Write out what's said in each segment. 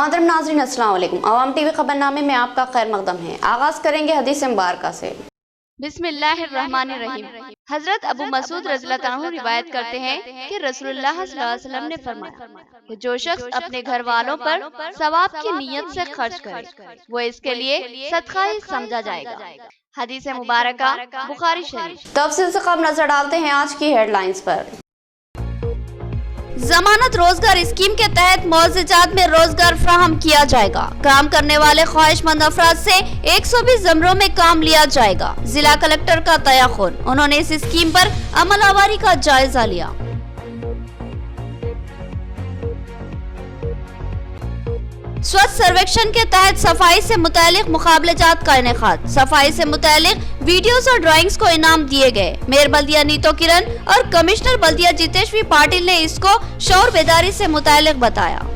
मोहतरम नाज़रीन अस्सलाम वालेकुम। आवाम टीवी खबरनामे में आपका खैर मकदम है। आगाज करेंगे हदीस मुबारका से। बिस्मिल्लाहिर्रहमानिर्रहीम। हजरत अबू मसूद रज़ियल्लाहु अन्हु रिवायत करते हैं कि रसूलुल्लाह सल्लल्लाहु अलैहि वसल्लम ने फरमाया कि जो शख्स अपने घर वालों पर सवाब की नीयत से खर्च करे वो इसके लिए सदका ही समझा जाएगा। हदीस मुबारका बुखारी शरीफ। तफसील से खबर नजर डालते हैं आज की हेडलाइंस पर। जमानत रोजगार स्कीम के तहत मौज़ेजात में रोजगार फराहम किया जाएगा। काम करने वाले ख्वाहिशमंद अफराद से 120 ज़मरों में काम लिया जाएगा। जिला कलेक्टर का तयाखुन, उन्होंने इस स्कीम पर अमलावरी का जायजा लिया। स्वच्छ सर्वेक्षण के तहत सफाई से मुतालिक मुकाबलेजात का इनेकाद। सफाई से मुतालिक वीडियोस और ड्राइंग्स को इनाम दिए गए। मेयर बल्दिया नीतो किरण और कमिश्नर बल्दिया जितेश्वी पाटिल ने इसको शौर बेदारी से मुतालिक बताया।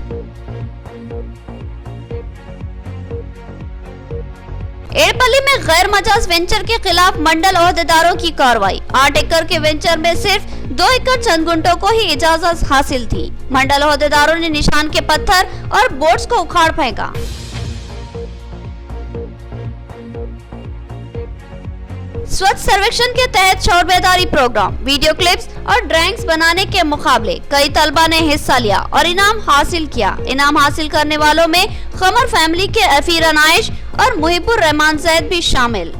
एड़पल्ली में गैर मजाज वेंचर के खिलाफ मंडल ओहदेदारों की कार्रवाई। 8 एकड़ के वेंचर में सिर्फ 2 एकड़ चंद गुंटों को ही इजाजत हासिल थी। मंडल ओहदेदारों ने निशान के पत्थर और बोर्ड्स को उखाड़ फेंका। स्वच्छ सर्वेक्षण के तहत शौर बेदारी प्रोग्राम, वीडियो क्लिप्स और ड्राइंग्स बनाने के मुकाबले कई तलबा ने हिस्सा लिया और इनाम हासिल किया। इनाम हासिल करने वालों में खमर फैमिली के अफीर अनाइश और मुहिबुर रहमान जैद भी शामिल।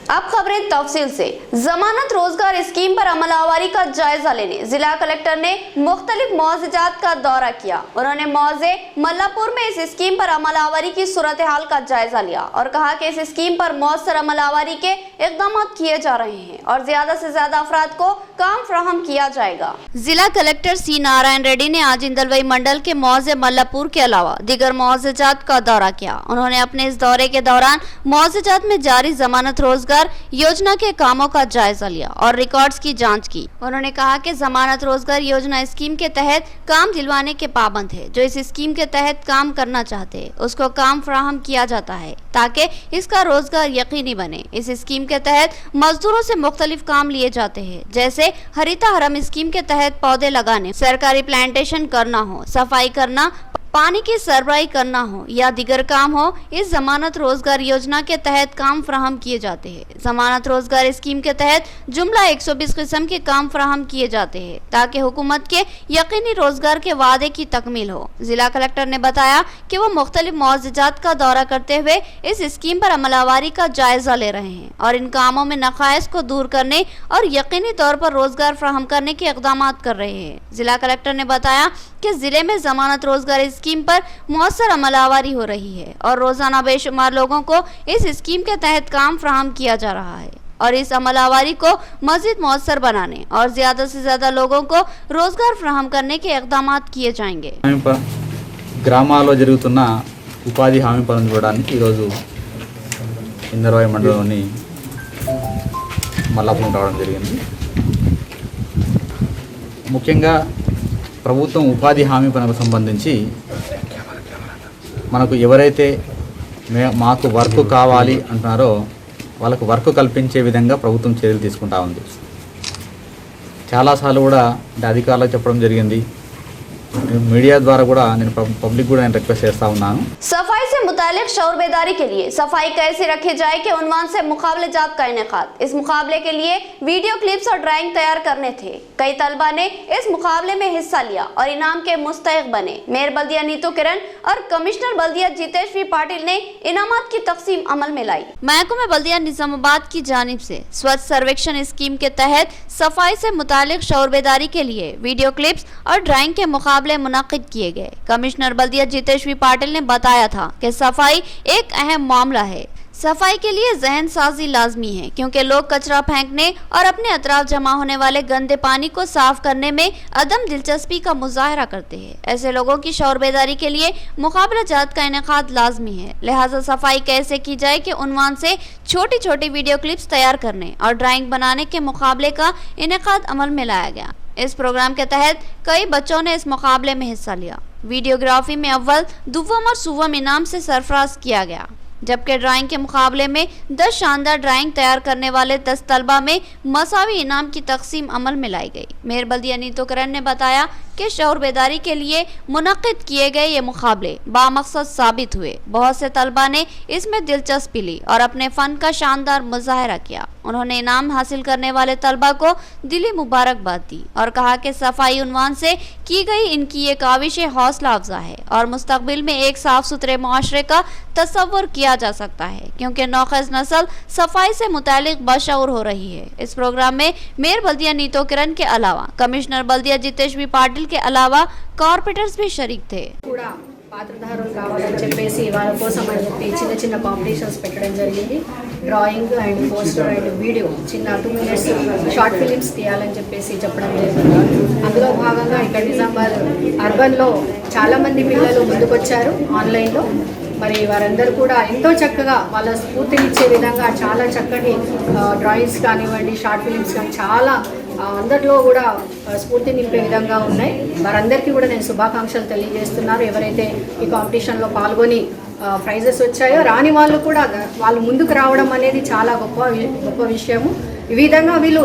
अब खबरें तफसील से। जमानत रोजगार स्कीम पर अमलावरी का जायजा लेने जिला कलेक्टर ने मुख्तलिफ मौज़ेजात का दौरा किया। उन्होंने मौज़े मल्लापुर में इस स्कीम पर अमलावरी की सूरत हाल का जायजा लिया और कहा कि इस स्कीम पर मौसर अमलावरी के इक़दाम किए जा रहे हैं और ज्यादा से ज्यादा अफराद को काम फराहम किया जाएगा। जिला कलेक्टर सी नारायण रेड्डी ने आज इंदलवई मंडल के मौज़े मल्लापुर के अलावा दीगर मौज़ेजात का दौरा किया। उन्होंने अपने इस दौरे के दौरान मौज़ेजात में जारी जमानत रोजगार योजना के कामों का जायजा लिया और रिकॉर्ड्स की जांच की। उन्होंने कहा कि जमानत रोजगार योजना स्कीम के तहत काम दिलवाने के पाबंद है। जो इस स्कीम के तहत काम करना चाहते हैं उसको काम फराहम किया जाता है ताकि इसका रोजगार यकीनी बने। इस स्कीम के तहत मजदूरों से मुख्तलिफ काम लिए जाते हैं, जैसे हरिता हरम स्कीम के तहत पौधे लगाने, सरकारी प्लांटेशन करना हो, सफाई करना, पानी की सरबराही करना हो या दिगर काम हो। इस जमानत रोजगार योजना के तहत काम फराहम किए जाते हैं। जमानत रोजगार स्कीम के तहत जुमला 120 किस्म के काम फराहम किए जाते हैं ताकि हुकूमत के यकीनी रोजगार के वादे की तकमील हो। जिला कलेक्टर ने बताया कि वो मुख्तलिफ मौज़ेजात का दौरा करते हुए इस स्कीम पर अमलावरी का जायजा ले रहे हैं और इन कामों में नक़ाइस को दूर करने और यकीनी तौर पर रोजगार फराहम करने के इक़दाम कर रहे हैं। जिला कलेक्टर ने बताया कि जिले में जमानत रोजगार स्कीम पर मौसर अमलावरी हो रही है और रोजाना बेशुमार लोगों को इस स्कीम के तहत काम फराहम किया जा रहा है और इस अमलावरी को मजीद मौसर बनाने और ज्यादा से ज्यादा लोगों को रोजगार फराहम करने के इक़दाम किए जाएंगे। గ్రామాల్లో జరుగుతున్న ఉపాధి హామీ పనులు చూడడానికి ఈరోజు ఇందరవాయి మండలంలోని మల్లాపురం రావడం జరిగింది। ముఖ్యంగా ప్రభుత్వం ఉపాధి హామీ పనులకు సంబంధించి మనకు ఎవరైతే మాకు వర్క్ కావాలి అంటున్నారో వాళ్ళకు వర్క్ కల్పించే విధంగా ప్రభుత్వం చర్యలు తీసుకుంటా ఉంది। చాలాసార్లు కూడా అధికారులకు చెప్పడం జరిగింది। मीडिया द्वारा కూడా నేను పబ్లిక్ కూడా నేను రిక్వెస్ట్ చేస్తా ఉన్నాను। सफाई से मुतालिक शौर बेदारी के लिए सफाई कैसे रखी जाए के उन्वान से मुकाबलेजात का इनेकाद। इस मुकाबले के लिए वीडियो क्लिप्स और ड्राइंग तैयार करने थे। कई तलबा ने इस मुकाबले में हिस्सा लिया और इनाम के मुस्तहिक बने। मेयर बल्दिया नीतो किरण और कमिश्नर बल्दिया जितेश्वी पाटिल ने इनामात की तकसीम अमल में लाई। महकमा बल्दिया निजामाबाद की जानिब से स्वच्छ सर्वेक्षण स्कीम के तहत सफाई से मुतालिक शौर बेदारी के लिए वीडियो क्लिप्स और ड्राइंग के मुकाबले मुनाकिद किए गए। कमिश्नर बल्दिया जितेश्वी पाटिल ने बताया था कि सफाई एक अहम मामला है। सफाई के लिए जहन साजी लाजमी है क्योंकि लोग कचरा फेंकने और अपने अतराफ जमा होने वाले गंदे पानी को साफ करने में अदम दिलचस्पी का मुजाहरा करते हैं। ऐसे लोगों की शौर बेदारी के लिए मुकाबलाजात का इनेकाद लाजमी है। लिहाजा सफाई कैसे की जाए के उन्वान से छोटी छोटी वीडियो क्लिप्स तैयार करने और ड्राइंग बनाने के मुकाबले का इनेकाद अमल में लाया गया। इस प्रोग्राम के तहत कई बच्चों ने इस मुकाबले में हिस्सा लिया। वीडियोग्राफी में अव्वल, दुव्वम और सुव्वम इनाम से सरफराज किया गया, जबकि ड्राइंग के मुकाबले में 10 शानदार ड्राइंग तैयार करने वाले 10 तलबा में मसावी इनाम की तकसीम अमल में लाई गई। मेयर बल्दिया नीतो किरण ने बताया कि शऊर बेदारी के लिए मुनक्किद किए गए ये मुकाबले बामकसद साबित हुए। बहुत से तलबा ने इसमें दिलचस्पी ली और अपने फन का शानदार मुजाहरा किया। उन्होंने इनाम हासिल करने वाले तलबा को दिली मुबारकबाद दी और कहा कि सफाई उन्वान से की गई इनकी ये काविशें हौसला अफजा है और मुस्तकबिल में एक साफ सुथरे मुआशरे का तस्वर किया जा सकता है, क्योंकि नौखज़ नस्ल सफाई से मुतालिक बाशऊर हो रही है। इस प्रोग्राम में मेयर बल्दिया नीतो किरण के अलावा कमिश्नर बल्दिया जितेश बी पाटिल के अलावा कॉर्पोरेटर्स भी शरीक थे। పాత్రధారులు కావాలని చెప్పేసి వాళ్ళ కోసం అని చెప్పి చిన్న చిన్న కాంపిటీషన్స్ పెట్టడం జరిగింది. Drawing and poster and video చిన్న 2 minutes షార్ట్ ఫిలిమ్స్ తీయాలని చెప్పేసి చెప్పడం జరిగింది. అందులో భాగంగా ఇక్కడ నిజామాబాద్ అర్బన్లో చాలామంది పిల్లలు ముందుకొచ్చారు ఆన్లైన్లో. మరి వారందరూ కూడా ఎంతో చక్కగా వాళ్ళ స్ఫూర్తినిచ్చే విధంగా చాలా చక్కటి డ్రాయింగ్స్ కానివ్వండి, షార్ట్ ఫిలిమ్స్ కానీ చాలా అందరిలో కూడా స్ఫూర్తి నింపే విధంగా ఉన్నాయి. వారందరికీ కూడా నేను శుభాకాంక్షలు తెలియజేస్తున్నాను. ఎవరైతే ఈ కాంపిటీషన్లో పాల్గొని ప్రైజెస్ వచ్చాయో, రాని వాళ్ళు కూడా వాళ్ళు ముందుకు రావడం అనేది చాలా గొప్ప విషయము. ఈ విధంగా వీళ్ళు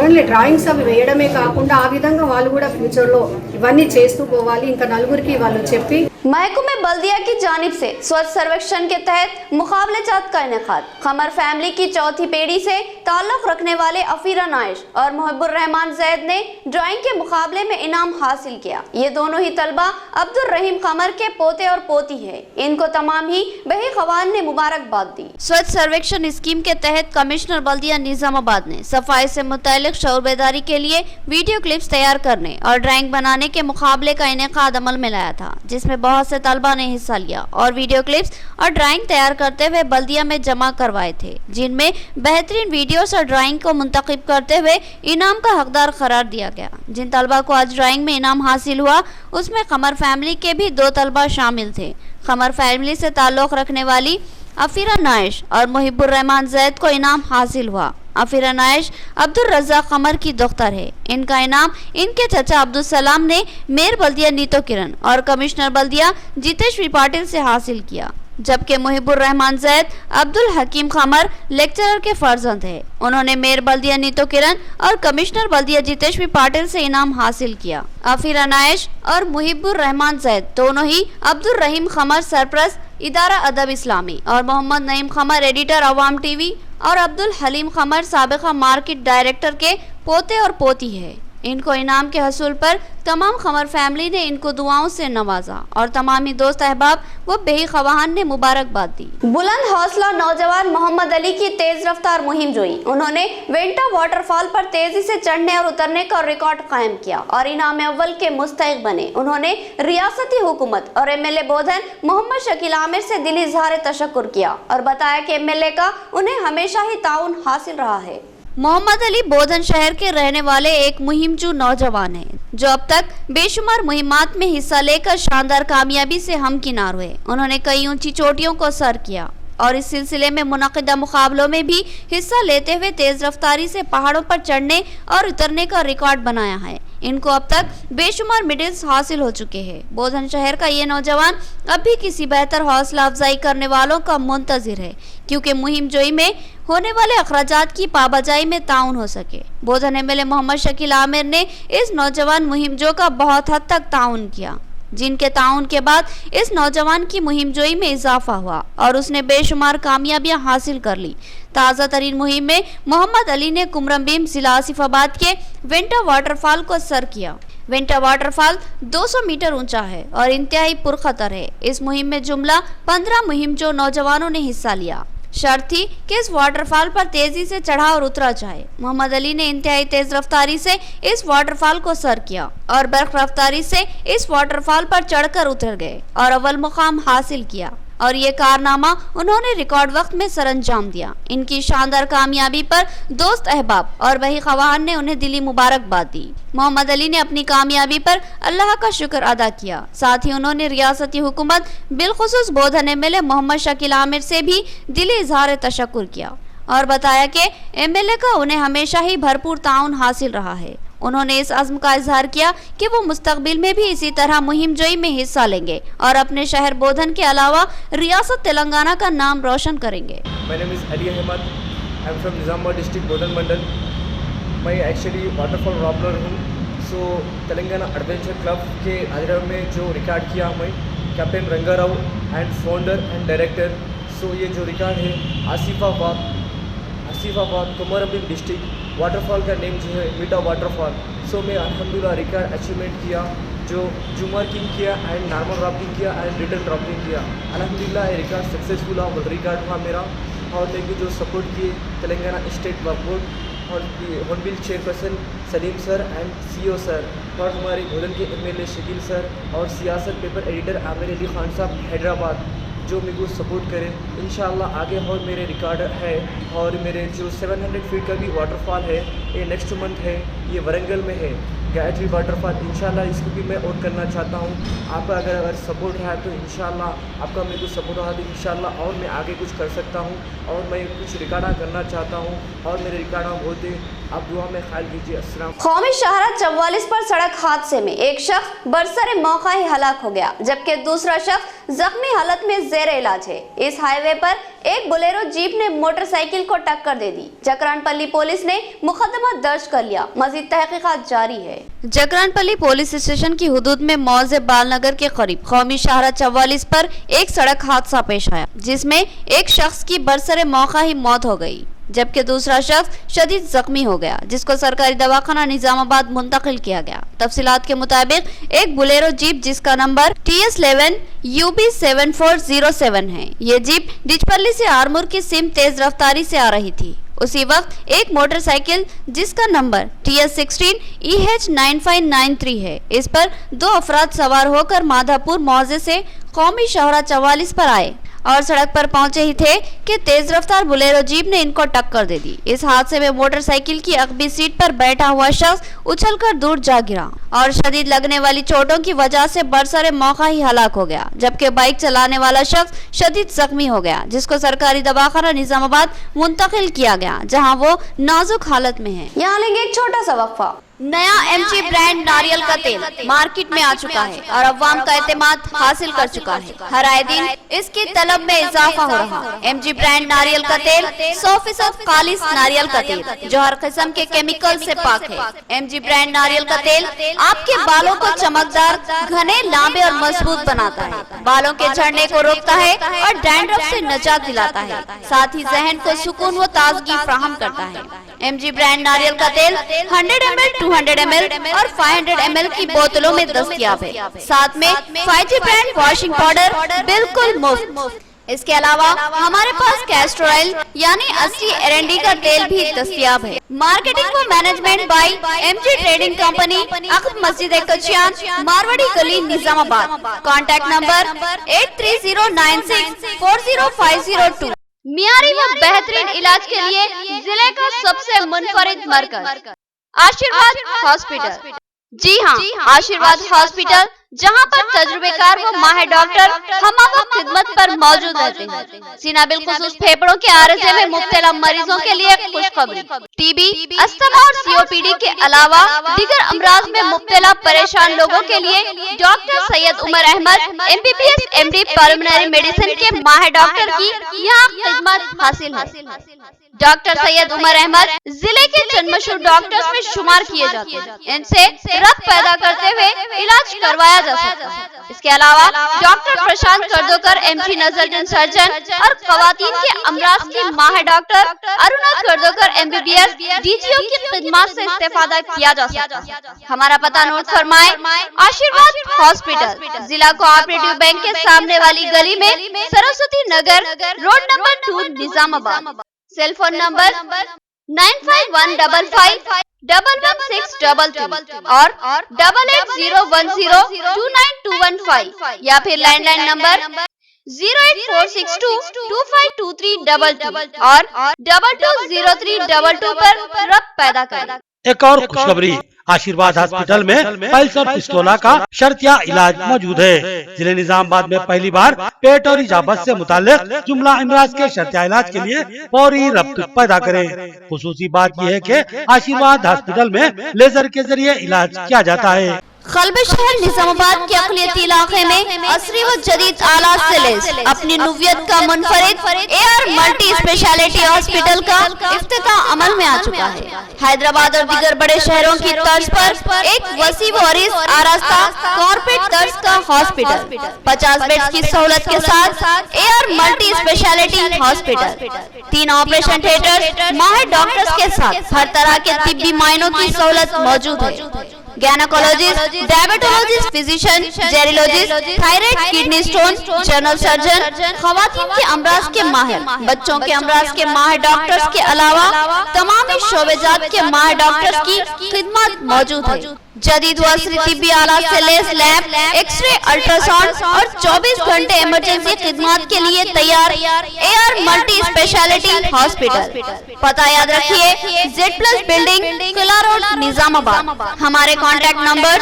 ఓన్లీ డ్రాయింగ్స్ అవి వేయడమే కాకుండా ఆ విధంగా వాళ్ళు కూడా ఫ్యూచర్లో ఇవన్నీ చేస్తూ పోవాలి. ఇంకా నలుగురికి వాళ్ళు చెప్పి महकमे बल्दिया की जानिब से स्वच्छ सर्वेक्षण के तहत मुकाबले जात का इनेकाद। खमर फैमिली की चौथी पीढ़ी से ताल्लुक रखने वाले अफीरा नाइश और मुहिब्बुर रहमान जैद ने ड्राइंग के मुकाबले में इनाम हासिल किया। ये दोनों ही तलबा अब्दुल रहीम खमर के पोते और पोती है। इनको तमाम ही बही खवान ने मुबारकबाद दी। स्वच्छ सर्वेक्षण स्कीम के तहत कमिश्नर बल्दिया निजामाबाद ने सफाई से मुतालिक शऊर बेदारी के लिए वीडियो क्लिप्स तैयार करने और ड्राइंग बनाने के मुकाबले का इनेकाद अमल में लाया था, जिसमें बहुत से तलबा ने हिस्सा लिया और वीडियो क्लिप्स और ड्राइंग तैयार करते हुए बल्दिया में जमा करवाए थे, जिनमें बेहतरीन वीडियोस और ड्राइंग को मुंतखब करते हुए इनाम का हकदार करार दिया गया। जिन तलबा को आज ड्राइंग में इनाम हासिल हुआ उसमें खमर फैमिली के भी 2 तलबा शामिल थे। खमर फैमिली से ताल्लुक रखने वाली अफीरा नाइश और मुहिब्बुर रहमान जैद को इनाम हासिल हुआ। अफीरा नाइश अब्दुल रज़ाक खमर की दुख्तर है। इनका इनाम इनके चचा अब्दुल सलाम ने मेयर बल्दिया नीतो किरण और कमिश्नर बल्दिया जितेश बी पाटिल से हासिल किया, जबकि मुहिब्बुर रहमान जैद अब्दुल हकीम खमर लेक्चरर के फर्जंद है। उन्होंने मेयर बल्दिया नीतो किरण और कमिश्नर बल्दिया जितेश बी पाटिल से इनाम हासिल किया। अफीरा नाइश और मुहिब्बुर रहमान जैद दोनों ही अब्दुल रहीम खमर सरप्रस्त इदारा अदब इस्लामी और मोहम्मद नईम खमर एडिटर अवाम टीवी और अब्दुल हलीम खमर साबिका मार्केट डायरेक्टर के पोते और पोती है। इनको इनाम के हसूल पर तमाम खमर फैमिली ने इनको दुआओं से नवाजा और तमामी दोस्त अहबाब व बेही खवाहान ने मुबारकबाद दी। बुलंद हौसला नौजवान मोहम्मद अली की तेज रफ्तार मुहिम जोई। उन्होंने वेंटा वाटरफॉल पर तेजी से चढ़ने और उतरने का रिकॉर्ड कायम किया और इनाम अव्वल के मुस्तहिक बने। उन्होंने रियासती हुकूमत और MLA बोधन मोहम्मद शकील आमिर से दिली इजहार तशक्कुर किया और बताया कि MLA का उन्हें हमेशा ही ताउन हासिल रहा है। मोहम्मद अली बोधन शहर के रहने वाले एक मुहिमजू नौजवान हैं, जो अब तक बेशुमार मुहिमात में हिस्सा लेकर शानदार कामयाबी से हमकिनार हुए। उन्होंने कई ऊंची चोटियों को सर किया और इस सिलसिले में मुनक़िदा मुकाबलों में भी हिस्सा लेते हुए तेज रफ्तारी से पहाड़ों पर चढ़ने और उतरने का रिकॉर्ड बनाया है। इनको अब तक बेशुमार मेडल्स हासिल हो चुके हैं। बोधन शहर का ये नौजवान अब भी किसी बेहतर हौसला अफजाई करने वालों का मुंतजिर है, क्योंकि मुहिम जोई में होने वाले अखराजात की पाबजाई में ताउन हो सके। बोधन MLA मोहम्मद शकील आमिर ने इस नौजवान मुहिमजो का बहुत हद तक ताउन किया, जिनके ताउन के बाद इस नौजवान की मुहिम जोई में इजाफा हुआ और उसने बेशुमार कामयाबियां हासिल कर ली। ताज़ा तरीन मुहिम में मोहम्मद अली ने कुमरम भीम जिला आसिफाबाद के वेंटा वाटरफॉल को सर किया। वेंटा वाटरफॉल 200 मीटर ऊंचा है और इंतहाई पुरखतर है। इस मुहिम में जुमला 15 मुहिमजो नौजवानों ने हिस्सा लिया। शर्त थी कि इस वाटरफॉल पर तेजी से चढ़ा और उतरा जाए। मोहम्मद अली ने इंतहाई तेज रफ्तारी से इस वाटरफॉल को सर किया और बर्फ रफ्तारी से इस वाटरफॉल पर चढ़कर उतर गए और अव्वल मुकाम हासिल किया और ये कारनामा उन्होंने रिकॉर्ड वक्त में सरअंजाम दिया। इनकी शानदार कामयाबी पर दोस्त अहबाब और वही खवाहान ने उन्हें दिली मुबारकबाद दी। मोहम्मद अली ने अपनी कामयाबी पर अल्लाह का शुक्र अदा किया। साथ ही उन्होंने रियासती हुकूमत बिलखुसूस बोधन MLA मोहम्मद शकील आमिर से भी दिली इजहार तशक्कुर किया और बताया कि MLA का उन्हें हमेशा ही भरपूर ताउन हासिल रहा है। उन्होंने इस अज़्म का इजहार किया कि वो मुस्तकबिल में भी इसी तरह मुहिम जोई में हिस्सा लेंगे और अपने शहर बोधन के अलावा रियासत तेलंगाना का नाम रोशन करेंगे। My name is Ali Ahmed. I'm from Nizamabad district, Bodhan Mandal. मैं एक्चुअली वाटरफॉल रॉपलर हूँ। सो तेलंगाना एडवेंचर क्लब के हैदराबाद में जो रिकॉर्ड किया हमें captain Rangarao and founder and director. So ये जो रिकॉर्ड है आसिफाबाद कोमरभीम डिस्ट्रिक्ट वाटरफॉल का नेम जो है मीठा वाटरफॉल। सो मैं अल्हम्दुलिल्लाह रिकॉर्ड अचीवमेंट किया, जो जूमर किंग किया एंड नॉर्मल राफ्टिंग किया एंड रिटर्न राफ्टिंग किया। अल्हम्दुलिल्लाह ये रिकॉर्ड सक्सेसफुल हुआ, वर्ल्ड रिकॉर्ड हुआ मेरा। और लेकिन जो सपोर्ट किए तेलंगाना स्टेट वक्फ बोर्ड और honourable chairperson Saleem sir and CEO sir और हमारे भोलन के एमएलए शकील सर और सियासत पेपर एडिटर आमिर अली खान साहब हैदराबाद, जो मेरे को सपोर्ट करें। इंशाल्लाह आगे और मेरे रिकॉर्ड है और मेरे जो 700 फीट का भी वाटरफॉल है ये नेक्स्ट मंथ है, ये वरंगल में है गायत्री वाटरफॉल। इंशाल्लाह इसको भी मैं और करना चाहता हूँ। आपका अगर सपोर्ट रहा तो इंशाल्लाह आपका मेरे को सपोर्ट रहा तो इंशाल्लाह और मैं आगे कुछ कर सकता हूँ और मैं कुछ रिकॉर्ड करना चाहता हूँ और मेरे रिकॉर्ड बोलते आप दुआ में ख्याल कीजिए। अस्सलाम। कौमी शाहरा 44 पर सड़क हादसे में एक शख्स बरसरे मौका ही हलाक हो गया, जबकि दूसरा शख्स जख्मी हालत में जेर इलाज है। इस हाईवे पर एक बोलेरो जीप ने मोटरसाइकिल को टक्कर दे दी। जकरानपल्ली पुलिस ने मुकदमा दर्ज कर लिया, मजीद तहकीकात जारी है। जकरानपल्ली पुलिस स्टेशन की हुदूद में मौजे बालनगर के करीब कौमी शाहरा 44 पर एक सड़क हादसा पेश आया, जिसमें एक शख्स की बरसरे मौका ही मौत हो गई, जबकि दूसरा शख्स शदीद जख्मी हो गया, जिसको सरकारी दवाखाना निजामाबाद मुंतकिल किया गया। तफसीलात के मुताबिक एक बोलेरो जीप जिसका नंबर TS11 UB7407 है, ये जीप डिचपल्ली से आरमूर की सिम तेज रफ्तारी से आ रही थी। उसी वक्त एक मोटरसाइकिल जिसका नंबर TS16 EH9593 है, इस पर 2 अफराद सवार होकर माधापुर मौजे से कौमी शाहरा 44 पर आए और सड़क पर पहुंचे ही थे कि तेज रफ्तार बोलेरो जीप ने इनको टक्कर दे दी। इस हादसे में मोटरसाइकिल की अगबी सीट पर बैठा हुआ शख्स उछलकर दूर जा गिरा और शदीद लगने वाली चोटों की वजह से बरसरे मौका ही हलाक हो गया, जबकि बाइक चलाने वाला शख्स शदीद जख्मी हो गया, जिसको सरकारी दवाखाना निजामाबाद मुंतकिल किया गया, जहां वो नाजुक हालत में है। यहाँ लेंगे एक छोटा सा वक्फा। नया MG ब्रांड नारियल का तेल मार्केट में आ चुका है और अवाम का एतमाद हासिल कर चुका है। हर आए दिन इसकी तलब में इजाफा हो रहा है। MG ब्रांड नारियल का तेल 100% खालिस नारियल का तेल जो हर किस्म के केमिकल से पाक है। MG ब्रांड नारियल का तेल आपके बालों को चमकदार, घने, लांबे और मजबूत बनाता है, बालों के झड़ने को रोकता है और डैंड्रफ से निजात दिलाता है, साथ ही जहन को सुकून व ताजगी फराहम करता है। MG ब्रांड नारियल का तेल 100 ml, 200 ml और 500 ml की बोतलों में दस्तयाब है। साथ में 5G ब्रांड वॉशिंग पाउडर बिल्कुल मुफ्त। इसके अलावा हमारे पास कैस्टर ऑयल यानी असली R&D का तेल भी दस्तयाब है। मार्केटिंग व management by MG trading company, अक़ब मस्जिद कचियान, मारवाड़ी गली, निजामाबाद। Contact number 8309640502। मियारी व बेहतरीन इलाज के लिए जिले का सबसे मुनफरिद मरकज आशीर्वाद हॉस्पिटल। जी हाँ, आशीर्वाद हॉस्पिटल, जहाँ पर तजुर्बेकार व माहिर डॉक्टर हमवक्त खिदमत पर मौजूद रहते हैं। सीना बिलखुसूस फेफड़ों के आरज़े में मुब्तला मरीजों के लिए खुशखबरी। TB, अस्थमा और COPD के अलावा दीगर अमराज में मुब्तला परेशान लोगों के लिए doctor Syed Umar Ahmed MBBS MD pulmonary medicine के माहिर डॉक्टर की यहाँ खिदमत हासिल है। डॉक्टर सैयद उमर अहमद जिले के चंद मशहूर डॉक्टर्स में शुमार किए जाते हैं। इनसे रक्त पैदा करते हुए इलाज करवाया जा सकता है। इसके अलावा डॉक्टर प्रशांत कर्दोकर MG नजर सर्जन और खवातीन के अमराज की माहिर डॉक्टर अरुणा कर्दोकर MBBS DGO की खिदमत से इस्तेफादा किया जा सकता है। हमारा पता नोट फरमाए, आशीर्वाद हॉस्पिटल, जिला कोऑपरेटिव बैंक के सामने वाली गली में, Saraswati Nagar road number 2, Nizamabad. Cell phone number 9515511622 और 8801029215 या फिर लैंडलाइन नंबर 08462252322 और 220322 पर रक्त पैदा करें। एक और खुशखबरी, आशीर्वाद हॉस्पिटल में पल्स और पिस्टोला का शर्तिया इलाज मौजूद है। जिले निजामाबाद में पहली बार पेट और इजाबत से मुताल्लिक जुमला अमराज के शर्तिया इलाज के लिए फौरी रब्त पैदा करें। खुसूसी बात यह है कि आशीर्वाद हॉस्पिटल में लेजर के जरिए इलाज किया जाता है। खलबे शहर निजामाबाद के अकलियती इलाके में असरी व जदीद आलात से लैस अपनी नुवियत का मुनफरिद AR मल्टी स्पेशलिटी हॉस्पिटल का इफ्तिताह अमल में आ चुका है। हैदराबाद और दीगर बड़े शहरों की तर्ज पर एक वसी व अरीज आरास्ता कॉर्पोरेट तर्ज का हॉस्पिटल 50 बेड्स की सहूलत के साथ AR multi speciality hospital, 3 operation theatre, माहिर डॉक्टर्स के साथ हर तरह के तिब्बी मायनों की सहूलत मौजूद है। Gynaecologist, diabetologist, physician, geriologist, thyroid, kidney stone, general surgeon, खवातीन के अमराज के माहिर, बच्चों के अमराज के माहिर डॉक्टर्स के अलावा तमाम शोबेजात के माहिर डॉक्टर्स की खिदमत मौजूद है। जदीद वस्री तिब्बी आलात से लैस लैब, एक्सरे, अल्ट्रासाउंड और 24 घंटे इमरजेंसी खिदमत के लिए तैयार AR मल्टी स्पेशलिटी हॉस्पिटल। पता याद रखिए, Z+ बिल्डिंग, किला रोड, निजामाबाद। हमारे कॉन्टैक्ट नंबर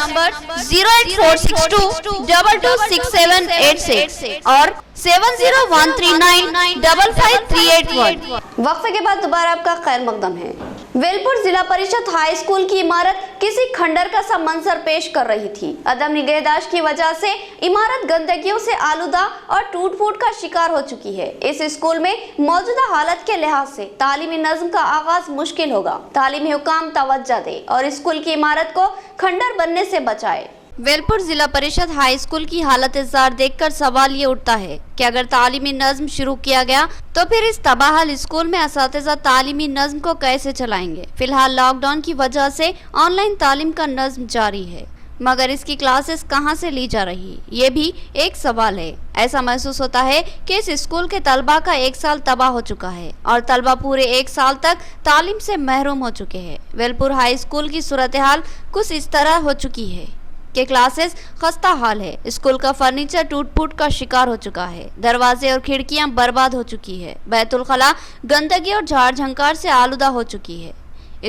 08462 226786 और 7013955381। वक्फे के बाद दोबारा आपका खैर मकदम है। वेलपुर जिला परिषद हाई स्कूल की इमारत किसी खंडर का सा मंजर पेश कर रही थी। अदम निगहदाश्त की वजह से इमारत गंदगियों से आलूदा और टूट फूट का शिकार हो चुकी है। इस स्कूल में मौजूदा हालत के लिहाज से तालीमी नज्म का आगाज मुश्किल होगा। तालीमी हुकाम तवज्जो दे और स्कूल की इमारत को खंडर बनने से बचाए। वेलपुर जिला परिषद हाई स्कूल की हालत जार देखकर सवाल ये उठता है कि अगर तालीमी नज्म शुरू किया गया तो फिर इस तबाहल स्कूल में असातिज़ा तालीमी नज्म को कैसे चलाएंगे। फिलहाल लॉकडाउन की वजह से ऑनलाइन तालीम का नज्म जारी है, मगर इसकी क्लासेस कहां से ली जा रही, ये भी एक सवाल है। ऐसा महसूस होता है कि इस स्कूल के तलबा का 1 साल तबाह हो चुका है और तलबा पूरे 1 साल तक तालीम से महरूम हो चुके हैं। वेलपुर हाई स्कूल की सूरत हाल कुछ इस तरह हो चुकी है कि क्लासेस खस्ता हाल है। स्कूल का फर्नीचर टूट फूट का शिकार हो चुका है, दरवाजे और खिड़कियां बर्बाद हो चुकी है, बैतुल खला गंदगी और झाड़ झंकार से आलूदा हो चुकी है।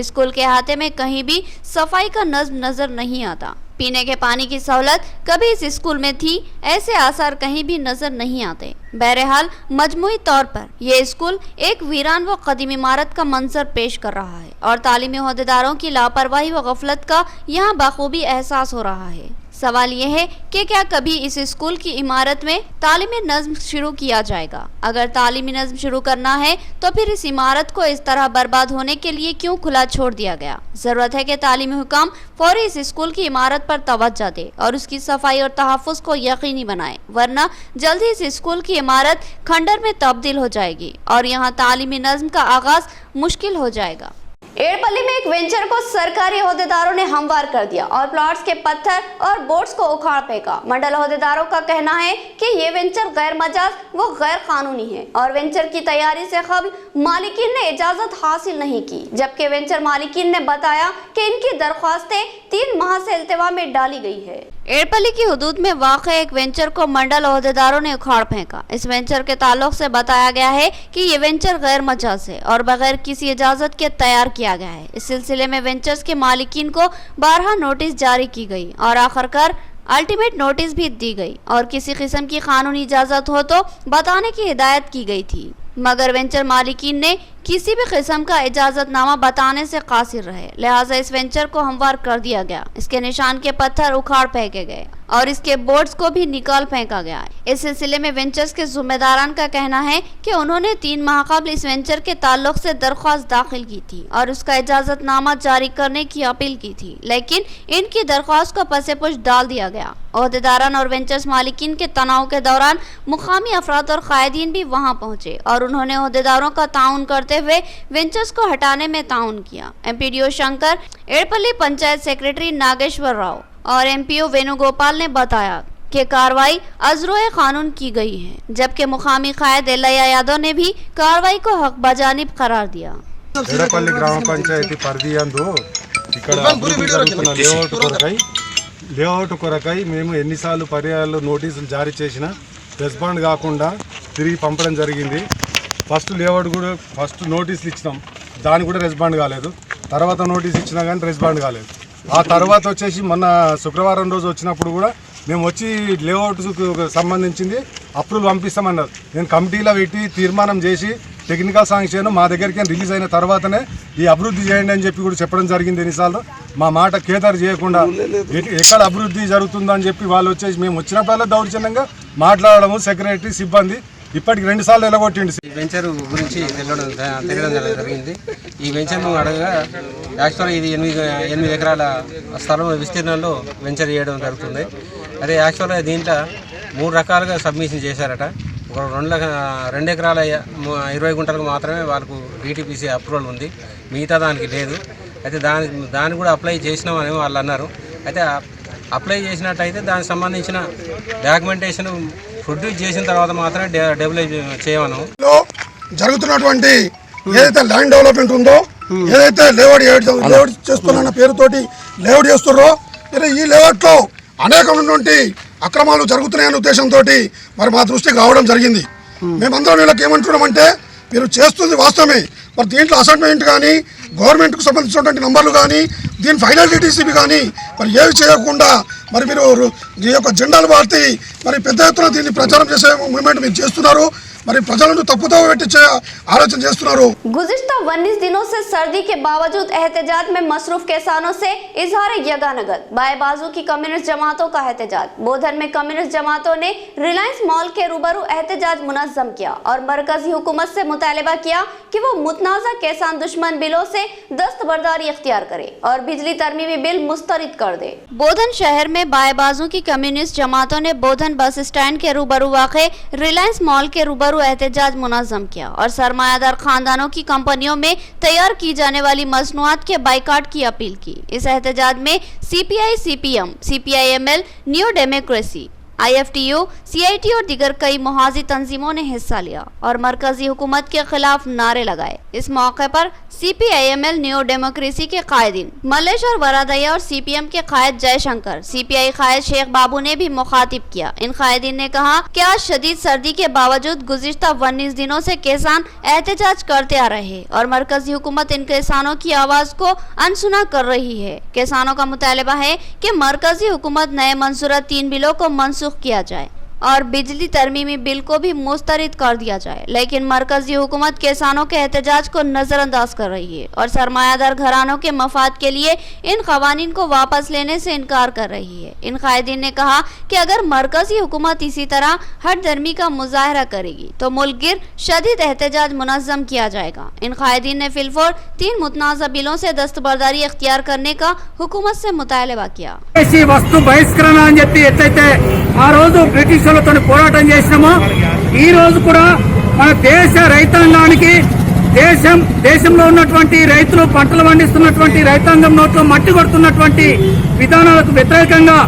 स्कूल के अहाते में कहीं भी सफाई का नज्म नजर नहीं आता। पीने के पानी की सहूलत कभी इस स्कूल में थी, ऐसे आसार कहीं भी नजर नहीं आते। बहरहाल मजमूई तौर पर यह स्कूल एक वीरान व कदीम इमारत का मंजर पेश कर रहा है और तालीमी ओहदेदारों की लापरवाही व गफलत का यहाँ बखूबी एहसास हो रहा है। सवाल यह है कि क्या कभी इस स्कूल की इमारत में तालीमी नज्म शुरू किया जाएगा। अगर तालीमी नज्म शुरू करना है तो फिर इस इमारत को इस तरह बर्बाद होने के लिए क्यों खुला छोड़ दिया गया। जरूरत है कि तालीमी हुकाम फौरी इस स्कूल की इमारत पर तवज्जो दे और उसकी सफाई और तहफ़्फ़ुज़ को यकीनी बनाए, वरना जल्द ही इस स्कूल की इमारत खंडर में तब्दील हो जाएगी और यहाँ तालीमी नज्म का आगाज मुश्किल हो जाएगा। एड़पल्ली में एक वेंचर को सरकारी ओहदेदारों ने हमवार कर दिया और प्लॉट्स के पत्थर और बोर्ड्स को उखाड़ फेंका। मंडल ओहदेदारों का कहना है कि ये वेंचर गैर मजाज व गैर कानूनी है और वेंचर की तैयारी से कबल मालिकीन ने इजाजत हासिल नहीं की, जबकि वेंचर मालिकीन ने बताया कि इनकी दरख्वास्तें 3 माह से इल्तिवा में डाली गई है। एड़पल्ली की हुदूद में वाक़ एक वेंचर को मंडल ओहदेदारों ने उखाड़ फेंका। इस वेंचर के ताल्लुक से बताया गया है कि ये वेंचर गैर मजाज है और बगैर किसी इजाजत के तैयार किया गया है। इस सिलसिले में वेंचर्स के मालिकीन को 12 नोटिस जारी की गई और आखिरकार अल्टीमेट नोटिस भी दी गई और किसी किस्म की कानूनी इजाजत हो तो बताने की हिदायत की गई थी, मगर वेंचर मालिकीन ने किसी भी किस्म का इजाजतनामा बताने से कासिर रहे, लिहाजा इस वेंचर को हमवार कर दिया गया। इसके निशान के पत्थर उखाड़ फेंके गए और इसके बोर्ड्स को भी निकाल फेंका गया। इस सिलसिले में वेंचर्स के जिम्मेदारान का कहना है कि उन्होंने 3 माह कबल इस वेंचर के ताल्लुक से दरख्वास्त दाखिल की थी और उसका इजाजतनामा जारी करने की अपील की थी, लेकिन इनकी दरख्वास्त को पसे पुश डाल दिया गया। ओहदेदारान और वेंचर्स मालिकीन के तनाव के दौरान मुकामी अफराद और कायदीन भी वहाँ पहुँचे और उन्होंने ओहदेदारों का ताउन करते हुए वेंचर्स को हटाने में ताउन किया। एमपीडीओ शंकर, एड़पल्ली पंचायत सेक्रेटरी नागेश्वर राव और एमपीओ वेणुगोपाल ने बताया कि कार्रवाई अजरोए कानून की गई है, जबकि मुकामी कायद एलैया यादव ने भी कार्रवाई को हक बजानिब करार दिया। एड़पल्ली ग्राम पंचायती పరిధియందు ఇక్కడ జరుగుతున్న లేఅవుట్ కొరకై మేము ఎన్నిసార్లు పర్యాయాలు నోటీసులు జారీ చేసినా రెస్పాండ్ కాకుండా తిరిగి పంపడం జరిగింది। ఫస్ట్ నోటీసులు ఇచ్చినాం, దాని కూడా రెస్పాండ్ కాలేదు। తర్వాత నోటీస్ ఇచ్చినా కానీ రెస్పాండ్ కాలేదు। ఆ తర్వాత వచ్చేసి మొన్న శుక్రవారం రోజు వచ్చినప్పుడు కూడా మేము వచ్చి లేఅవుట్స్కు సంబంధించింది అప్రూవల్ పంపిస్తామన్నారు. నేను కమిటీలో పెట్టి తీర్మానం చేసి టెక్నికల్ శాంక్షన్ మా దగ్గరికి రిలీజ్ అయిన తర్వాతనే ఈ అభివృద్ధి చేయండి అని చెప్పి కూడా చెప్పడం జరిగింది. ఎన్నిసార్లు మా మాట కేదారు చేయకుండా ఎక్కడ అభివృద్ధి జరుగుతుందో అని చెప్పి వాళ్ళు వచ్చేసి మేము వచ్చినప్పుడల్లా దౌర్జన్యంగా మాట్లాడడము సెక్రటరీ సిబ్బంది ఇప్పటికి 2 సార్లు ఎలగొట్టింది. ఈ వెంచర్ గురించి తెలియడం జరిగింది. ఈ వెంచర్ను అడగగా యాక్చువల్గా ఇది 8 ఎకరాల స్థలం విస్తీర్ణంలో వెంచర్ చేయడం జరుగుతుంది. అదే యాక్చువల్గా దీంట్లో 3 రకాలుగా సబ్మిషన్ చేశారట. ఒక 2 ఎకరాల 20 గుంటలకు మాత్రమే వాళ్ళకు డిటిపిసి అప్రూవల్ ఉంది, మిగతా దానికి లేదు. అయితే దాన్ని కూడా అప్లై చేసినామని వాళ్ళు అన్నారు. అయితే అప్లై చేసినట్టయితే దానికి సంబంధించిన డాక్యుమెంటేషన్ ప్రొడ్యూస్ చేసిన తర్వాత మాత్రమే డెవలప్ చేయమను. జరుగుతున్నటువంటి ఏదైతే ల్యాండ్ డెవలప్మెంట్ ఉందో, ఏదైతే లేఅవుట్ చేస్తున్న పేరుతోటి లేఅవుట్ చేస్తున్నారో, ఈ లేఅవుట్లో అనేకమైనటువంటి అక్రమాలు జరుగుతున్నాయనే ఉద్దేశంతో మరి మా దృష్టికి రావడం జరిగింది. మేమందరం వీళ్ళకి ఏమంటున్నామంటే, మీరు చేస్తుంది వాస్తవమే, మరి దీంట్లో అసైన్మెంట్ కానీ గవర్నమెంట్కు సంబంధించినటువంటి నంబర్లు కానీ దీని ఫైనల్ డిటిసిబి కానీ మరి ఏవి చేయకుండా మరి మీరు ఈ యొక్క జెండాలు పార్టీ మరి పెద్ద ఎత్తున దీన్ని ప్రచారం చేసే మూవ్మెంట్ మీరు చేస్తున్నారు. మరి ప్రజలను తప్పుతో పెట్టి ఆలోచన చేస్తున్నారు. गुज़िश्ता 19 दिनों से सर्दी के बावजूद एहतजाज में मसरूफ किसानों से इजहार यगानगत। बाएं बाजू की कम्युनिस्ट जमातों का एहतजाज। बोधन में कम्युनिस्ट जमातों ने रिलायंस मॉल के रूबरू एहतजाज मुनज़्ज़म किया और मरकजी हुकूमत से मुतालबा किया कि वो मुतनाज़ा किसान दुश्मन बिलों से दस्तबरदारी इख्तियार करे और बिजली तरमीमी बिल मुस्तरद कर दे। बोधन शहर में बाएं बाजू की कम्युनिस्ट जमातों ने बोधन बस स्टैंड के रूबरू वाक़े रिलायंस मॉल के रूबरू एहतजाज मुनज़्ज़म किया और सरमायादार खानदानों की कंपनियों में तैयार की जाने वाली मसनूआत के बाइकाट की अपील की। इस एहतजाज में CPI, CPM, CPIML, new democracy, IFTU, CIT और दीगर कई मुहाजी तंजीमों ने हिस्सा लिया और मरकजी हुकूमत के खिलाफ नारे लगाए। इस मौके पर CPIML न्यू डेमोक्रेसी के कायदीन मल्लेश्वर वरादया और CPM के कायद जयशंकर, CPI कायद शेख बाबू ने भी मुखातिब किया। इन कायदीन ने कहा कि आज शदीद सर्दी के बावजूद गुज़िश्ता 19 दिनों से किसान एहतजाज करते आ रहे हैं और मरकजी हुकूमत इन किसानों की आवाज को अनसुना कर रही है। किसानों का मुतालबा है कि मरकजी हुकूमत नए मंजूरा 3 बिलों को मनसूख किया जाए और बिजली तरमीमी बिल को भी मुस्तरद कर दिया जाए, लेकिन मरकजी हुकूमत किसानों के एहतजाज को नज़रअंदाज कर रही है और सरमायादार घरानों के मफाद के लिए इन कवानीन को वापस लेने से इनकार कर रही है। इन कायदीन ने कहा कि अगर मरकजी हुकूमत इसी तरह हर दर्मी का मुजाहरा करेगी तो मुल्क गिर शदीद एहतजाज मुनज़्ज़म किया जाएगा। इन कायदीन ने फिलफौर 3 मुतनाज़ा बिलों से दस्तबरदारी इख्तियार करने का हुकूमत से मुतालबा किया। वस्तु बहिष्करण అని చెప్పి ఎట్లయితే ఆ రోజు బ్రిటిషర్లతో పోరాటం చేసినామో, ఈ రోజు కూడా మన దేశ రైతాంగానికి దేశంలో ఉన్నటువంటి రైతులు పంటలు పండిస్తున్నటువంటి రైతాంగం నోట్లో మట్టి కొడుతున్నటువంటి విధానాలకు వ్యతిరేకంగా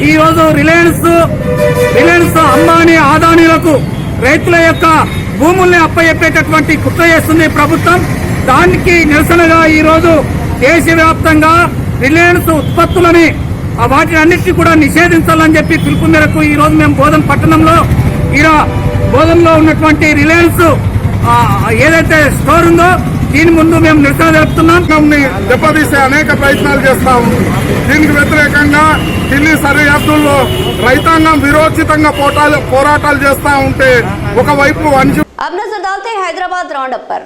ఈ రోజు రిలయన్స్ అంబానీ ఆదానీలకు రైతుల యొక్క భూముల్ని అప్పచెప్పేటటువంటి కుట్ర చేస్తుంది ప్రభుత్వం. దానికి నిరసనగా ఈ రోజు దేశవ్యాప్తంగా రిలయన్స్ ఉత్పత్తులని వాటిని అన్నిటినీ కూడా నిషేధించాలని చెప్పి పిలుపు మేరకు ఈ రోజు మేము బోధన్ పట్టణంలో బోధన్లో ఉన్నటువంటి రిలయన్స్ ఏదైతే స్టోర్ ఉందో దీని ముందు మేము నిరసన జరుపుతున్నాం. దెబ్బతీసే అనేక ప్రయత్నాలు చేస్తాం. దీనికి వ్యతిరేకంగా ఢిల్లీ సరిహద్దుల్లో రైతాంగం విరోచితంగా పోరాటాలు చేస్తా ఉంటే ఒకవైపు अब नजर डालते हैं हैदराबाद राउंड अप पर।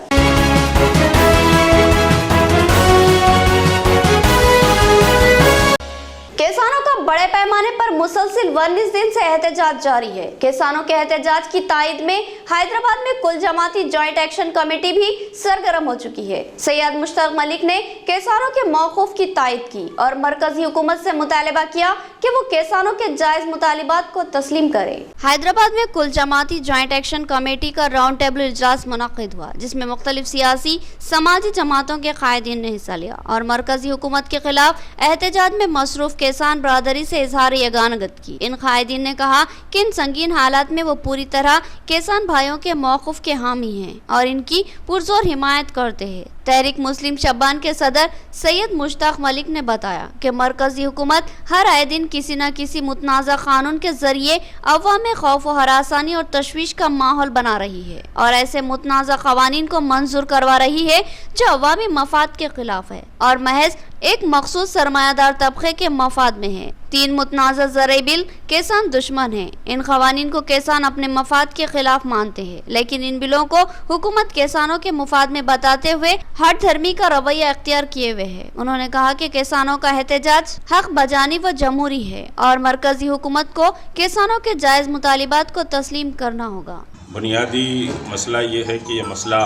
किसानों का बड़े पैमाने पर मुसलसिल 19 दिन से एहतजाज जारी है। किसानों के एहतजाज की तायद में हैदराबाद में कुल जमाती जॉइंट एक्शन कमेटी भी सरगर्म हो चुकी है। सैयद मुश्ताक मलिक ने किसानों के मौकूफ की तायद की और मरकजी हुकूमत से मुतालबा किया कि वो किसानों के जायज मुतालिबात को तस्लीम करे। हैदराबाद में कुल जमाती जॉइंट एक्शन कमेटी का राउंड टेबल इजलास मुनक़िद हुआ, जिसमें मुख्तलिफ सियासी समाजी जमातों के कायदीन ने हिस्सा लिया और मरकजी हुकूमत के खिलाफ एहतजाज में मसरूफ किसान बरादरी से इजहार यगानगत की। इन कायदीन ने कहा कि इन संगीन हालात में वो पूरी तरह किसान भाइयों के मौक़िफ़ के हामी हैं और इनकी पुरजोर हिमायत करते हैं। तहरीक मुस्लिम शब्बान के सदर सैयद मुश्ताक मलिक ने बताया कि मरकजी हुकूमत हर आए दिन किसी न किसी मुतनाज़ा कानून के जरिए अवाम में खौफ व हरासानी और तशवीश का माहौल बना रही है और ऐसे मुतनाज़ा कवानीन को मंजूर करवा रही है जो अवामी मफाद के खिलाफ है और महज एक मखसूस सरमायादार तबके के मफाद में है। 3 मुतनाज़ा ज़रई बिल किसान दुश्मन हैं। इन क़वानीन को किसान अपने मफाद के खिलाफ मानते हैं, लेकिन इन बिलों को हुकूमत किसानों के मुफाद में बताते हुए हट धर्मी का रवैया अख्तियार किए हुए है। उन्होंने कहा कि किसानों का एहतजाज हक बजानी व जमहूरी है और मरकजी हुकूमत को किसानों के जायज़ मुतालिबात को तस्लीम करना होगा। बुनियादी मसला ये है कि ये मसला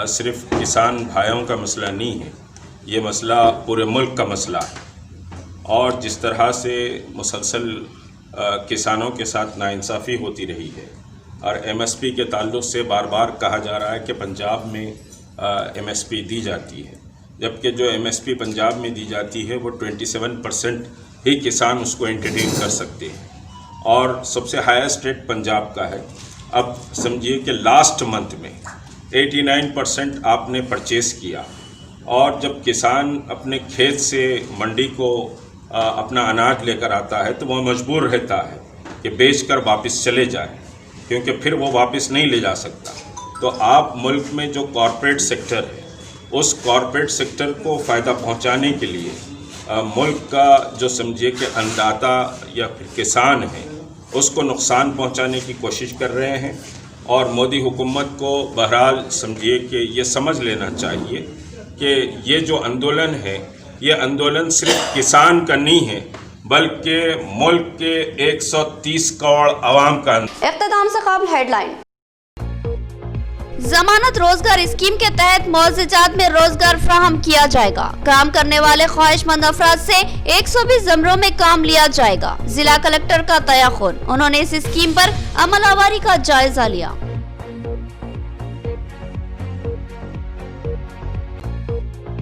सिर्फ किसान भाइयों का मसला नहीं है, ये मसला पूरे मुल्क का मसला है और जिस तरह से मुसलसल किसानों के साथ नाइंसाफ़ी होती रही है और MSP के ताल्लुक़ से बार बार कहा जा रहा है कि पंजाब में MSP दी जाती है, जबकि जो MSP पंजाब में दी जाती है वो 27% ही किसान उसको एंटरटेन कर सकते हैं और सबसे हाईएस्ट रेट पंजाब का है। अब समझिए कि लास्ट मंथ में 89% आपने परचेज़ किया और जब किसान अपने खेत से मंडी को अपना अनाज लेकर आता है तो वो मजबूर रहता है कि बेचकर वापस चले जाए, क्योंकि फिर वो वापस नहीं ले जा सकता। तो आप मुल्क में जो कॉरपोरेट सेक्टर है उस कॉरपोरेट सेक्टर को फ़ायदा पहुंचाने के लिए मुल्क का जो समझिए कि अन्नदाता या फिर किसान है उसको नुकसान पहुंचाने की कोशिश कर रहे हैं और मोदी हुकूमत को बहरहाल समझिए कि ये समझ लेना चाहिए कि ये जो आंदोलन है ये आंदोलन सिर्फ किसान का नहीं है बल्कि मुल्क के 130 करोड़ आवाम का। इख्तिताम से कबल हेडलाइन। जमानत रोजगार स्कीम के तहत मौज़ेजात में रोजगार फराहम किया जाएगा। काम करने वाले ख्वाहिशमंद अफराद से 120 ज़मरों में काम लिया जाएगा। जिला कलेक्टर का तयाखुन। उन्होंने इस स्कीम पर अमलावरी का जायजा लिया।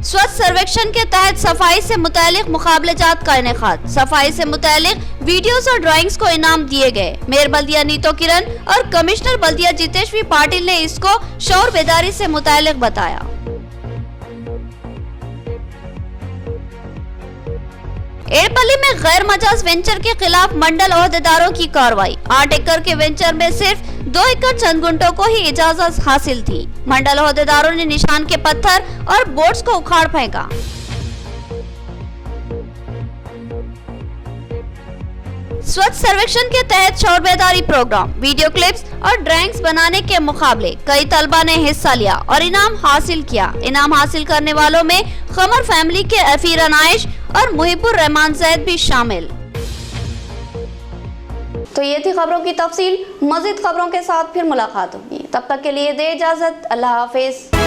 स्वच्छ सर्वेक्षण के तहत सफाई से मुतालिक मुकाबलेजात का इनेकाद। सफाई से मुतालिक वीडियोस और ड्राइंग्स को इनाम दिए गए। मेयर बल्दिया नीतो किरण और कमिश्नर बल्दिया जितेश्वी पाटिल ने इसको शौर बेदारी से मुतालिक बताया। एड़पल्ली में गैर मजाज वेंचर के खिलाफ मंडल ओहदेदारों की कार्रवाई। 8 एकड़ के वेंचर में सिर्फ 2 एकड़ चंद गुंटों को ही इजाजत हासिल थी। मंडल ओहदेदारों ने निशान के पत्थर और बोर्ड्स को उखाड़ फेंका। स्वच्छ सर्वेक्षण के तहत शौर बेदारी प्रोग्राम, वीडियो क्लिप्स और ड्राइंग्स बनाने के मुकाबले कई तलबा ने हिस्सा लिया और इनाम हासिल किया। इनाम हासिल करने वालों में खमर फैमिली के अफीर अनाइश और मुहिबुर रहमान जैद भी शामिल। तो ये थी खबरों की तफसील। मज़ीद खबरों के साथ फिर मुलाकात होगी, तब तक के लिए दे इजाजत। अल्लाह हाफिज।